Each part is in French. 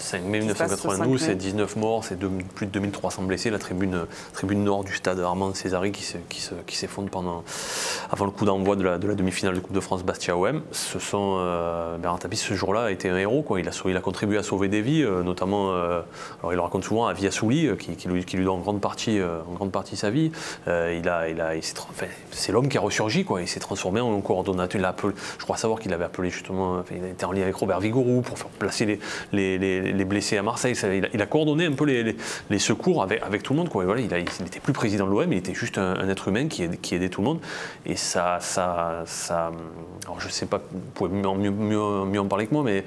5 mai 1992, c'est 19 morts, c'est plus de 2300 blessés. La tribune nord du stade Armand Césari qui s'effondre avant le coup d'envoi de la demi-finale de Coupe de France Bastia-OM. Bernard Tapie, ce jour-là, a été un héros, quoi. Il a contribué à sauver des vies, notamment, alors il le raconte souvent, à Viassouli, qui lui donne en grande partie sa vie. C'est l'homme qui a ressurgi, quoi. Il s'est transformé en coordonnateur. Je crois savoir qu'il avait appelé justement, il était en lien avec Robert Vigouroux pour faire placer les blessés à Marseille. Il a coordonné un peu les secours avec tout le monde, quoi. Et voilà, il n'était plus président de l'OM, il était juste un être humain qui aidait tout le monde. Et ça alors je ne sais pas, vous pouvez mieux en parler que moi, mais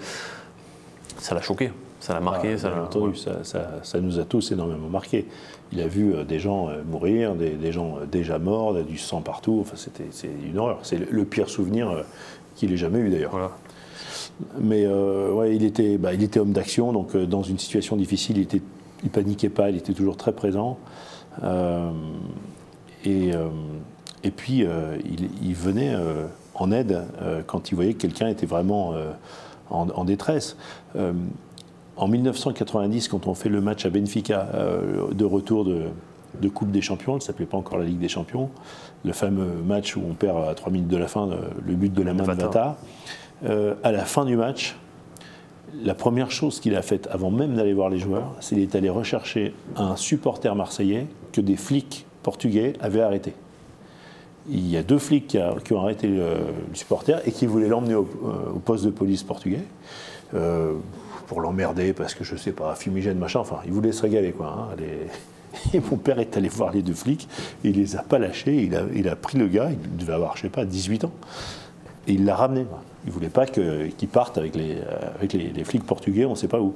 ça l'a choqué, ça l'a marqué. Ça nous a tous énormément marqué. Il a vu des gens mourir, des gens déjà morts, du sang partout. Enfin, c'est une horreur. C'est le pire souvenir qu'il ait jamais eu d'ailleurs. Voilà. Mais ouais, il était homme d'action, donc dans une situation difficile, il paniquait pas, il était toujours très présent. Et puis il venait en aide quand il voyait que quelqu'un était vraiment en détresse. En 1990, quand on fait le match à Benfica de retour de Coupe des Champions, elle ne s'appelait pas encore la Ligue des Champions, le fameux match où on perd à 3 minutes de la fin le but de la main de Vata. À la fin du match, la première chose qu'il a faite avant même d'aller voir les joueurs, c'est qu'il est allé rechercher un supporter marseillais que des flics portugais avaient arrêté. Il y a 2 flics qui ont arrêté le supporter et qui voulaient l'emmener au poste de police portugais pour l'emmerder parce que je ne sais pas, fumigène, machin, enfin, il voulait se régaler, quoi. Hein, Et mon père est allé voir les 2 flics, et il les a pas lâchés, il a pris le gars, il devait avoir, je sais pas, 18 ans, et il l'a ramené. Il ne voulait pas qu'il parte avec les flics portugais, on ne sait pas où.